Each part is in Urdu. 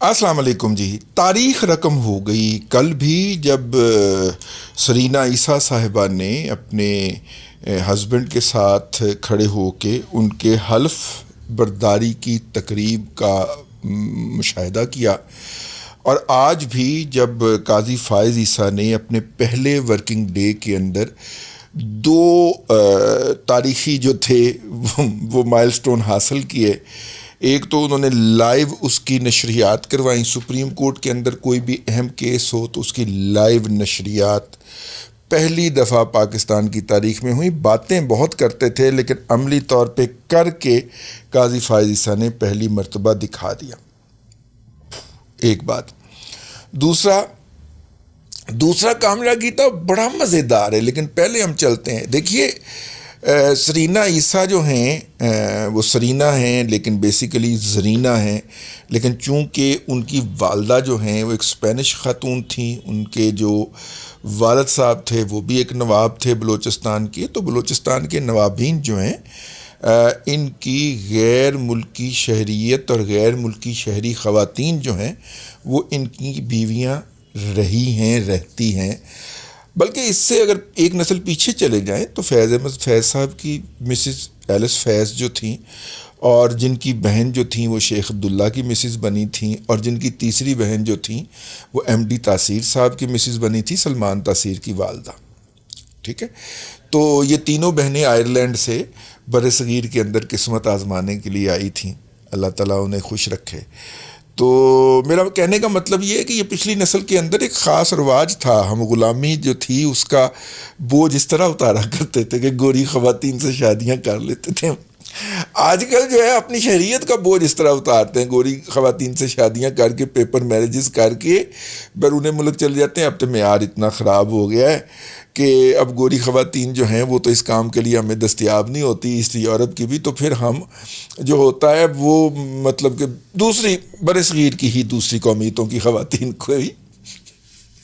السلام علیکم جی. تاریخ رقم ہو گئی کل بھی جب سرینا عیسیٰ صاحبہ نے اپنے ہسبینڈ کے ساتھ کھڑے ہو کے ان کے حلف برداری کی تقریب کا مشاہدہ کیا، اور آج بھی جب قاضی فائز عیسیٰ نے اپنے پہلے ورکنگ ڈے کے اندر دو تاریخی جو تھے وہ مائل سٹون حاصل کیے. ایک تو انہوں نے لائیو اس کی نشریات کروائیں. سپریم کورٹ کے اندر کوئی بھی اہم کیس ہو تو اس کی لائیو نشریات پہلی دفعہ پاکستان کی تاریخ میں ہوئی. باتیں بہت کرتے تھے لیکن عملی طور پہ کر کے قاضی فائز عیسیٰ نے پہلی مرتبہ دکھا دیا. ایک بات. دوسرا کامرہ گیتا بڑا مزیدار ہے، لیکن پہلے ہم چلتے ہیں. دیکھیے سرینا عیسیٰ جو ہیں وہ سرینا ہیں لیکن بیسیکلی زرینا ہیں، لیکن چونکہ ان کی والدہ جو ہیں وہ ایک اسپینش خاتون تھیں، ان کے جو والد صاحب تھے وہ بھی ایک نواب تھے بلوچستان کے، تو بلوچستان کے نوابین جو ہیں ان کی غیر ملکی شہریت اور غیر ملکی شہری خواتین جو ہیں وہ ان کی بیویاں رہتی ہیں. بلکہ اس سے اگر ایک نسل پیچھے چلے جائیں تو فیض احمد فیض صاحب کی مسز ایلس فیض جو تھیں، اور جن کی بہن جو تھیں وہ شیخ عبداللہ کی مسز بنی تھیں، اور جن کی تیسری بہن جو تھیں وہ ایم ڈی تاثیر صاحب کی مسز بنی تھی، سلمان تاثیر کی والدہ. ٹھیک ہے، تو یہ تینوں بہنیں آئرلینڈ سے بر صغیر کے اندر قسمت آزمانے کے لیے آئی تھیں. اللہ تعالیٰ انہیں خوش رکھے. تو میرا کہنے کا مطلب یہ ہے کہ یہ پچھلی نسل کے اندر ایک خاص رواج تھا. ہم غلامی جو تھی اس کا بوجھ اس طرح اتارا کرتے تھے کہ گوری خواتین سے شادیاں کر لیتے تھے. آج کل جو ہے اپنی شہریت کا بوجھ اس طرح اتارتے ہیں، گوری خواتین سے شادیاں کر کے پیپر میرجز کر کے بیرون ملک چل جاتے ہیں. اب تو معیار اتنا خراب ہو گیا ہے کہ اب گوری خواتین جو ہیں وہ تو اس کام کے لیے ہمیں دستیاب نہیں ہوتی، ایسٹ یورپ کی بھی. تو پھر ہم جو ہوتا ہے وہ مطلب کہ دوسری بر صغیر کی ہی دوسری قومیتوں کی خواتین کو ہی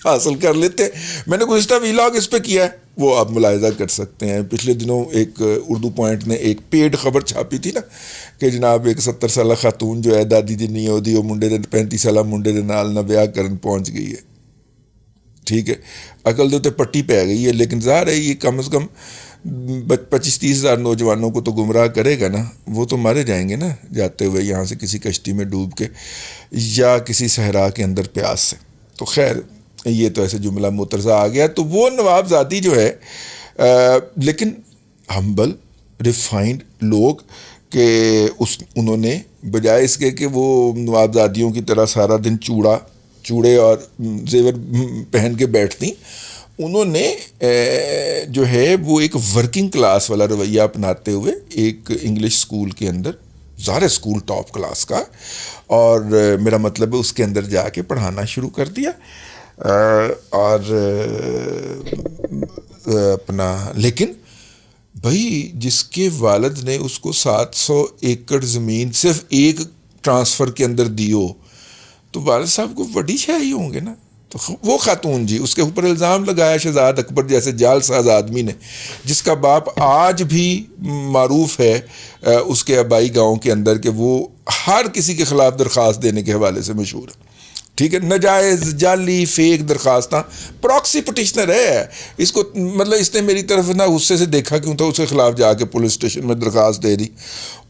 حاصل کر لیتے ہیں. میں نے گزشتہ ویلاگ اس پہ کیا ہے، وہ آپ ملاحظہ کر سکتے ہیں. پچھلے دنوں ایک اردو پوائنٹ نے ایک پیڈ خبر چھاپی تھی نا کہ جناب ایک 70 سالہ خاتون جو ہے دادی جی نہیں ہوتی، وہ منڈے دے 35 سالہ منڈے دے نال نہ بیاہ کرن پہنچ گئی ہے. ٹھیک ہے، عقل دے تے پٹی پہ گئی ہے، لیکن ظاہر ہے یہ کم از کم 25-30 ہزار نوجوانوں کو تو گمراہ کرے گا نا. وہ تو مارے جائیں گے نا جاتے ہوئے یہاں سے کسی کشتی میں ڈوب کے یا کسی صحرا کے اندر پیاس سے. تو خیر یہ تو ایسے جملہ مترزہ آ گیا. تو وہ نواب زادی جو ہے لیکن ہمبل ریفائنڈ لوگ کہ انہوں نے بجائے اس کے کہ وہ نواب زادیوں کی طرح سارا دن چوڑے اور زیور پہن کے بیٹھتی، انہوں نے جو ہے وہ ایک ورکنگ کلاس والا رویہ اپناتے ہوئے ایک انگلش اسکول کے اندر، ظاہر اسکول ٹاپ کلاس کا، اور میرا مطلب ہے اس کے اندر جا کے پڑھانا شروع کر دیا. اور اپنا لیکن بھائی جس کے والد نے اس کو 700 ایکڑ زمین صرف ایک ٹرانسفر کے اندر دی ہو تو والد صاحب کو بڑی شاہی ہوں گے نا. تو وہ خاتون جی اس کے اوپر الزام لگایا شہزاد اکبر جیسے جعل ساز آدمی نے، جس کا باپ آج بھی معروف ہے اس کے آبائی گاؤں کے اندر کہ وہ ہر کسی کے خلاف درخواست دینے کے حوالے سے مشہور ہے. ٹھیک ہے، ناجائز جعلی فیک درخواستاں، پراکسی پٹیشنر ہے. اس کو مطلب اس نے میری طرف نہ غصے سے دیکھا کیوں تھا، اس کے خلاف جا کے پولیس اسٹیشن میں درخواست دے دی.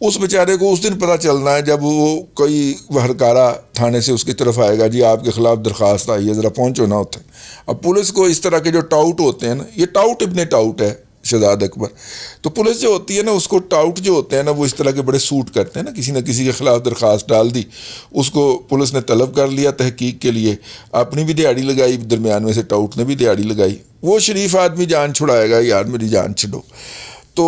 اس بیچارے کو اس دن پتہ چلنا ہے جب وہ کوئی وہرکارہ تھانے سے اس کی طرف آئے گا، جی آپ کے خلاف درخواست آئی ہے ذرا پہنچو نا اتنے. اب پولیس کو اس طرح کے جو ٹاؤٹ ہوتے ہیں نا، یہ ٹاؤٹ ابن ٹاؤٹ ہے شہزاد اکبر، تو پولیس جو ہوتی ہے نا اس کو ٹاؤٹ جو ہوتے ہیں نا وہ اس طرح کے بڑے سوٹ کرتے ہیں نا. کسی نہ کسی کے خلاف درخواست ڈال دی، اس کو پولیس نے طلب کر لیا تحقیق کے لیے، اپنی بھی دیہڑی لگائی، درمیان میں سے ٹاؤٹ نے بھی دیہڑی لگائی. وہ شریف آدمی جان چھڑائے گا، یار میری جان چھڑو. تو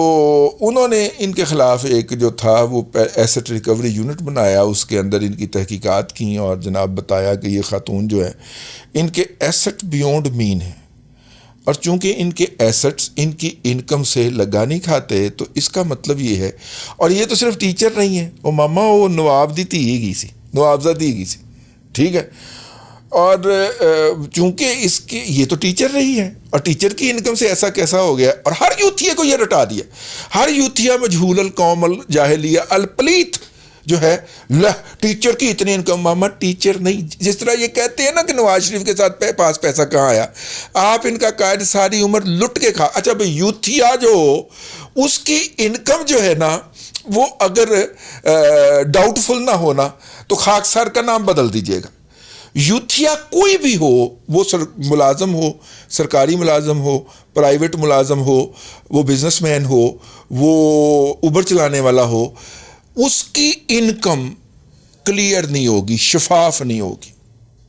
انہوں نے ان کے خلاف ایک جو تھا وہ ایسٹ ریکوری یونٹ بنایا، اس کے اندر ان کی تحقیقات کیں اور جناب بتایا کہ یہ خاتون جو ہے ان کے ایسٹ بیونڈ مین ہیں، اور چونکہ ان کے ایسٹس ان کی انکم سے لگا نہیں کھاتے. تو اس کا مطلب یہ ہے، اور یہ تو صرف ٹیچر نہیں ہے، وہ ماما وہ نواب دی تھی گئی سی، نوابزادی گئی سی. ٹھیک ہے، اور چونکہ اس کی یہ تو ٹیچر رہی ہے، اور ٹیچر کی انکم سے ایسا کیسا ہو گیا، اور ہر یوتھیے کو یہ رٹا دیا. ہر یوتھیا مجہول القوم الجاہلیہ الپلیت، جو ہے ٹیچر کی اتنی انکم. ماما ٹیچر نہیں, جس طرح یہ کہتے ہیں نا کہ نواز شریف کے ساتھ پاس پیسہ کہاں آیا, آپ ان کا قائد ساری عمر لٹ کے کھا. اچھا بھائی یوتھیا جو اس کی انکم جو ہے نا وہ اگر ڈاؤٹ فل نہ ہونا تو خاکسار کا نام بدل دیجیے گا. یوتھیا کوئی بھی ہو, وہ ملازم ہو, سرکاری ملازم ہو, پرائیویٹ ملازم ہو, وہ بزنس مین ہو, وہ اوبر چلانے والا ہو, اس کی انکم کلیئر نہیں ہوگی, شفاف نہیں ہوگی,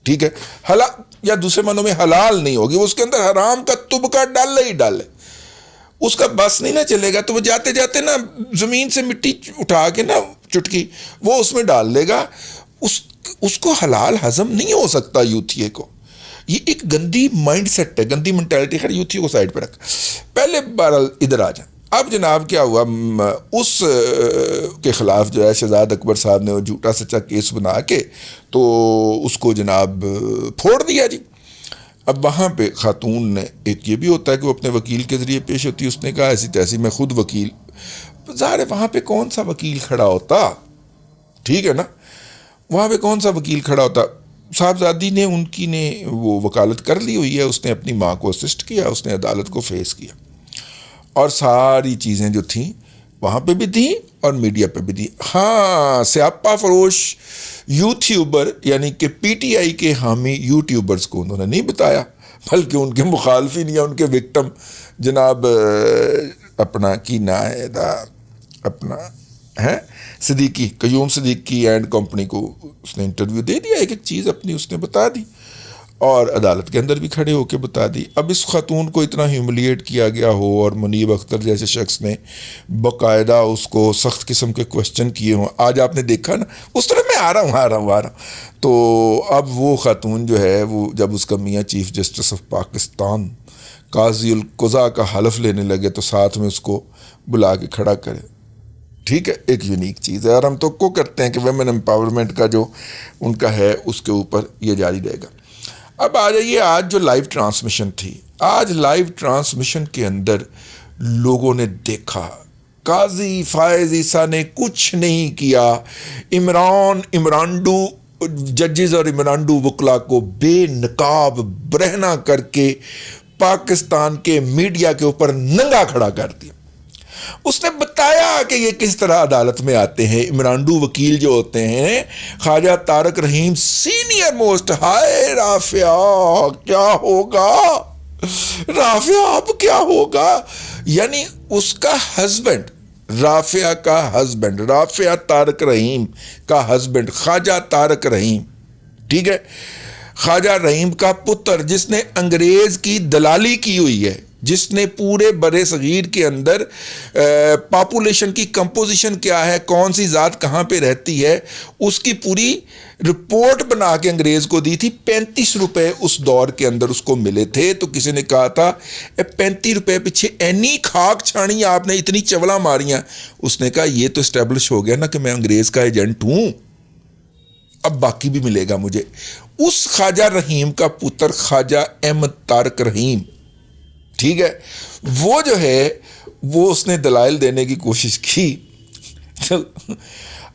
ٹھیک ہے, حلال یا دوسرے معنوں میں حلال نہیں ہوگی, اس کے اندر حرام کا تبکہ ڈالے ہی ڈالے, اس کا بس نہیں نہ چلے گا تو وہ جاتے جاتے نا زمین سے مٹی اٹھا کے نا چٹکی وہ اس میں ڈال لے گا. اس کو حلال ہضم نہیں ہو سکتا یوتھیے کو. یہ ایک گندی مائنڈ سیٹ ہے, گندی مینٹیلٹی. خیر یوتھیے کو سائڈ پہ رکھ, پہلے بہرحال ادھر آ جائیں. اب جناب کیا ہوا, اس کے خلاف جو ہے شہزاد اکبر صاحب نے وہ جھوٹا سچا کیس بنا کے تو اس کو جناب پھوڑ دیا جی. اب وہاں پہ خاتون نے, ایک یہ بھی ہوتا ہے کہ وہ اپنے وکیل کے ذریعے پیش ہوتی ہے, اس نے کہا ایسی تیسی میں خود وکیل. ظاہر ہے وہاں پہ کون سا وکیل کھڑا ہوتا, ٹھیک ہے نا, وہاں پہ کون سا وکیل کھڑا ہوتا. صاحبزادی نے ان کی نے وہ وکالت کر لی ہوئی ہے, اس نے اپنی ماں کو اسسٹ کیا, اس نے عدالت کو فیس کیا, اور ساری چیزیں جو تھیں وہاں پہ بھی تھیں اور میڈیا پہ بھی تھیں. ہاں سیاپا فروش یوٹیوبر یعنی کہ پی ٹی آئی کے حامی یوٹیوبرز کو انہوں نے نہیں بتایا, بلکہ ان کے مخالفین یا ان کے وکٹم جناب اپنا کی نائدہ اپنا ہے صدیقی, قیوم صدیقی اینڈ کمپنی کو اس نے انٹرویو دے دیا, ایک ایک چیز اپنی اس نے بتا دی اور عدالت کے اندر بھی کھڑے ہو کے بتا دی. اب اس خاتون کو اتنا ہیوملیٹ کیا گیا ہو اور منیب اختر جیسے شخص نے باقاعدہ اس کو سخت قسم کے کوشچن کیے ہوں, آج آپ نے دیکھا نا, اس طرح میں آ رہا ہوں. تو اب وہ خاتون جو ہے وہ جب اس کا میاں چیف جسٹس آف پاکستان قاضی القضا کا حلف لینے لگے تو ساتھ میں اس کو بلا کے کھڑا کرے, ٹھیک ہے, ایک یونیک چیز ہے. اور ہم تو کو کرتے ہیں کہ ویمن امپاورمنٹ کا جو ان کا ہے اس کے اوپر یہ جاری رہے گا. اب آ جائیے آج جو لائیو ٹرانسمیشن تھی, آج لائیو ٹرانسمیشن کے اندر لوگوں نے دیکھا قاضی فائز عیسیٰ نے کچھ نہیں کیا, عمرانڈو ججز اور عمرانڈو وکلا کو بے نقاب برہنہ کر کے پاکستان کے میڈیا کے اوپر ننگا کھڑا کر دیا. اس نے بتایا کہ یہ کس طرح عدالت میں آتے ہیں. عمرانڈو وکیل جو ہوتے ہیں خواجہ طارق رحیم سینئر موسٹ, ہائے رافعہ کیا ہوگا, رافعہ اب کیا ہوگا, یعنی اس کا ہسبینڈ, رافعہ کا ہسبینڈ, رافعہ طارق رحیم کا ہسبینڈ خواجہ طارق رحیم, ٹھیک ہے, خواجہ رحیم کا پتر جس نے انگریز کی دلالی کی ہوئی ہے, جس نے پورے برے صغیر کے اندر پاپولیشن کی کمپوزیشن کیا ہے, کون سی ذات کہاں پہ رہتی ہے, اس کی پوری رپورٹ بنا کے انگریز کو دی تھی. 35 روپے اس دور کے اندر اس کو ملے تھے. تو کسی نے کہا تھا 35 روپے پیچھے اینی خاک چھانی آپ نے, اتنی چولاں ماریاں. اس نے کہا یہ تو اسٹیبلش ہو گیا نا کہ میں انگریز کا ایجنٹ ہوں, اب باقی بھی ملے گا مجھے. اس خواجہ رحیم کا پتر خواجہ احمد طارق رحیم, ٹھیک ہے, وہ جو ہے وہ اس نے دلائل دینے کی کوشش کی.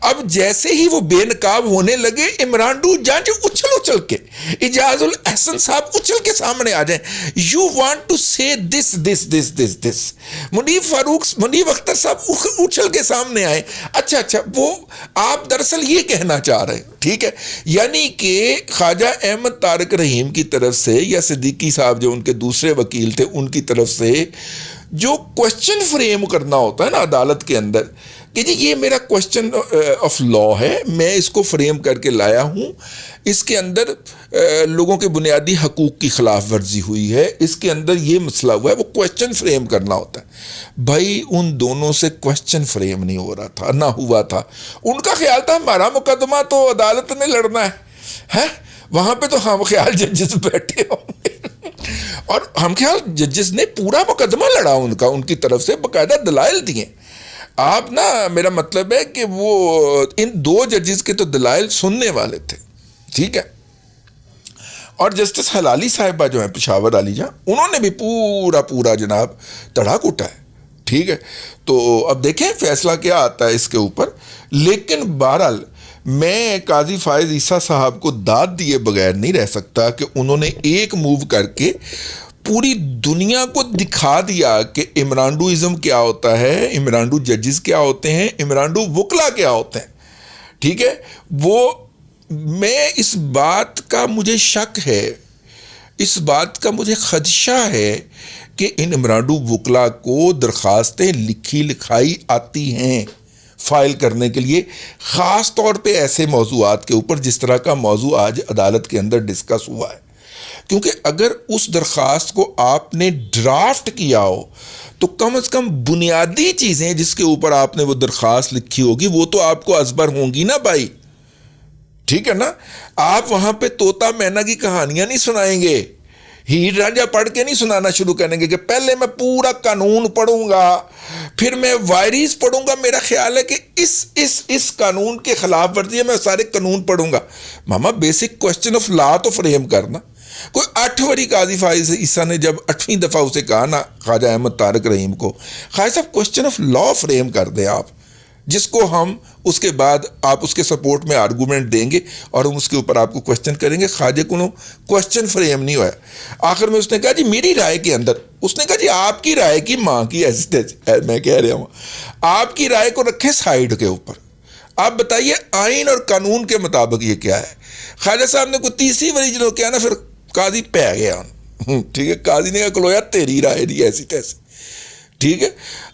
اب جیسے ہی وہ بے نقاب ہونے لگے, عمرانڈو جج اچھل کے, اجاز الاحسن صاحب اچھل کے سامنے آ جائیں, یو وانٹ ٹو سے دس. منیب اختر صاحب اچھل کے سامنے آئے, اچھا وہ آپ دراصل یہ کہنا چاہ رہے ہیں, ٹھیک ہے, یعنی کہ خواجہ احمد طارق رحیم کی طرف سے یا صدیقی صاحب جو ان کے دوسرے وکیل تھے ان کی طرف سے جو کوشچن فریم کرنا ہوتا ہے نا عدالت کے اندر کہ جی یہ میرا کوشچن آف لا ہے, میں اس کو فریم کر کے لایا ہوں, اس کے اندر لوگوں کے بنیادی حقوق کی خلاف ورزی ہوئی ہے, اس کے اندر یہ مسئلہ ہوا ہے, وہ کوشچن فریم کرنا ہوتا ہے. بھائی ان دونوں سے کوشچن فریم نہیں ہو رہا تھا, نہ ہوا تھا. ان کا خیال تھا ہمارا مقدمہ تو عدالت میں لڑنا ہے, وہاں پہ تو ہم خیال ججز بیٹھے ہوں گے, اور ہم خیال ججز نے پورا مقدمہ لڑا ان کا, ان کی طرف سے باقاعدہ دلائل دیے. آپ نا میرا مطلب ہے کہ وہ ان دو ججز کے تو دلائل سننے والے تھے, ٹھیک ہے. اور جسٹس حلالی صاحبہ جو ہیں پشاور علی جہاں, انہوں نے بھی پورا جناب تڑا کوٹا ہے, ٹھیک ہے. تو اب دیکھیں فیصلہ کیا آتا ہے اس کے اوپر, لیکن بہرحال میں قاضی فائز عیسیٰ صاحب کو داد دیے بغیر نہیں رہ سکتا کہ انہوں نے ایک موو کر کے پوری دنیا کو دکھا دیا کہ عمرانڈوازم کیا ہوتا ہے، عمرانڈو ججز کیا ہوتے ہیں، عمرانڈو وکلا کیا ہوتے ہیں. ٹھیک ہے، وہ میں اس بات کا مجھے شک ہے، اس بات کا مجھے خدشہ ہے کہ ان عمرانڈو وکلا کو درخواستیں لکھی لکھائی آتی ہیں فائل کرنے کے لیے، خاص طور پہ ایسے موضوعات کے اوپر جس طرح کا موضوع آج عدالت کے اندر ڈسکس ہوا ہے. کیونکہ اگر اس درخواست کو آپ نے ڈرافٹ کیا ہو تو کم از کم بنیادی چیزیں جس کے اوپر آپ نے وہ درخواست لکھی ہوگی وہ تو آپ کو ازبر ہوں گی نا بھائی. ٹھیک ہے نا، آپ وہاں پہ طوطا مینا کی کہانیاں نہیں سنائیں گے، ہیر رانجھا پڑھ کے نہیں سنانا شروع کریں گے کہ پہلے میں پورا قانون پڑھوں گا پھر میں وائریز پڑھوں گا، میرا خیال ہے کہ اس قانون کے خلاف ورزی ہے میں سارے قانون پڑھوں گا. ماما بیسک کوسچن آف لا تو فریم کرنا. کوئی 8 وری قاضی فائز عیسیٰ نے جب 8ویں دفعہ اسے کہا نا خواجہ احمد طارق رحیم کو، خواجہ صاحب کوسچن آف لا فریم کر دیں آپ، جس کو ہم اس کے بعد آپ اس کے سپورٹ میں آرگومنٹ دیں گے اور ہم اس کے اوپر آپ کو کوسچن کریں گے. خواجہ کو کوسچن فریم نہیں ہوا. آخر میں اس نے کہا جی میری رائے کے اندر، اس نے کہا جی آپ کی رائے کی ماں کی ایسی میں کہہ رہا ہوں، آپ کی رائے کو رکھیں سائیڈ کے اوپر، آپ بتائیے آئین اور قانون کے مطابق یہ کیا ہے. خواجہ صاحب نے کوئی 30 وری جنہوں کیا نا، پھر قاضی پہ گیا. ٹھیک ہے، قاضی نے کہا کلویا تیری رائے دی ایسی تیسی. ٹھیک ہے،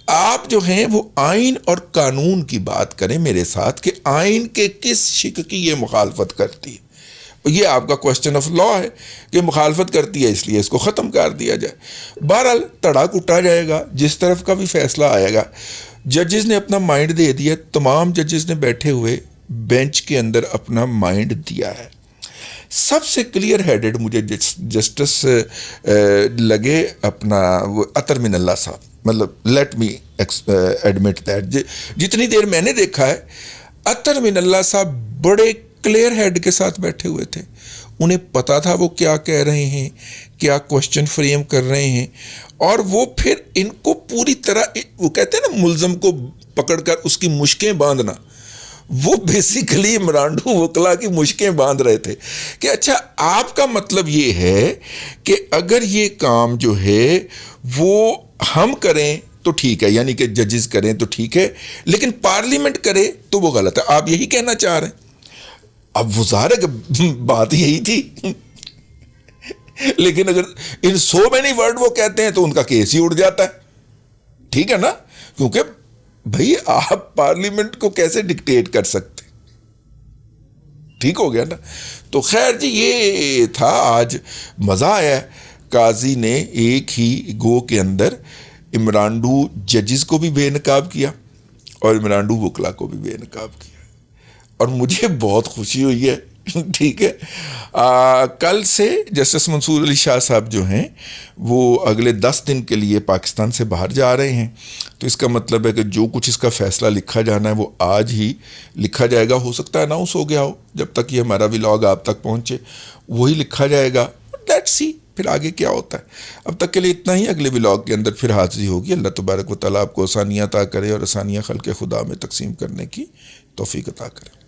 آپ جو ہیں وہ آئین اور قانون کی بات کریں میرے ساتھ کہ آئین کے کس شق کی یہ مخالفت کرتی ہے. یہ آپ کا کوسچن آف لا ہے کہ مخالفت کرتی ہے، اس لیے اس کو ختم کر دیا جائے. بہرحال تڑا کٹا جائے گا، جس طرف کا بھی فیصلہ آئے گا. ججز نے اپنا مائنڈ دے دیا، تمام ججز نے بیٹھے ہوئے بینچ کے اندر اپنا مائنڈ دیا ہے. سب سے کلیئر ہیڈڈ مجھے جسٹس لگے اپنا وہ عطر من اللہ صاحب. مطلب لیٹ می ایڈمٹ دیٹ، جتنی دیر میں نے دیکھا ہے عطر من اللہ صاحب بڑے کلیئر ہیڈ کے ساتھ بیٹھے ہوئے تھے. انہیں پتا تھا وہ کیا کہہ رہے ہیں، کیا کوسچن فریم کر رہے ہیں، اور وہ پھر ان کو پوری طرح، وہ کہتے ہیں نا ملزم کو پکڑ کر اس کی مشکیں باندھنا، وہ بیسیکلی عمرانڈو وکلا کی مشکیں باندھ رہے تھے کہ اچھا آپ کا مطلب یہ ہے کہ اگر یہ کام جو ہے وہ ہم کریں تو ٹھیک ہے، یعنی کہ ججز کریں تو ٹھیک ہے، لیکن پارلیمنٹ کرے تو وہ غلط ہے. آپ یہی کہنا چاہ رہے ہیں. اب وہ ظاہر ہے کہ بات یہی تھی، لیکن اگر ان سو مینی ورڈ وہ کہتے ہیں تو ان کا کیس ہی اڑ جاتا ہے. ٹھیک ہے نا، کیونکہ بھئی آپ پارلیمنٹ کو کیسے ڈکٹیٹ کر سکتے. ٹھیک ہو گیا نا. تو خیر جی یہ تھا، آج مزہ آیا. قاضی نے ایک ہی گو کے اندر عمرانڈو ججز کو بھی بے نقاب کیا اور عمرانڈو وکلا کو بھی بے نقاب کیا، اور مجھے بہت خوشی ہوئی ہے. ٹھیک ہے، کل سے جسٹس منصور علی شاہ صاحب جو ہیں وہ اگلے 10 دن کے لیے پاکستان سے باہر جا رہے ہیں. تو اس کا مطلب ہے کہ جو کچھ اس کا فیصلہ لکھا جانا ہے وہ آج ہی لکھا جائے گا. ہو سکتا ہے اناؤنس ہو گیا ہو، جب تک یہ ہمارا ولاگ آپ تک پہنچے وہی لکھا جائے گا. لیٹس سی پھر آگے کیا ہوتا ہے. اب تک کے لیے اتنا ہی. اگلے ولاگ کے اندر پھر حاضری ہوگی. اللہ تبارک و تعالیٰ آپ کو آسانیاں عطا کرے اور آسانیاں خلق خدا میں تقسیم کرنے کی توفیق عطا کرے.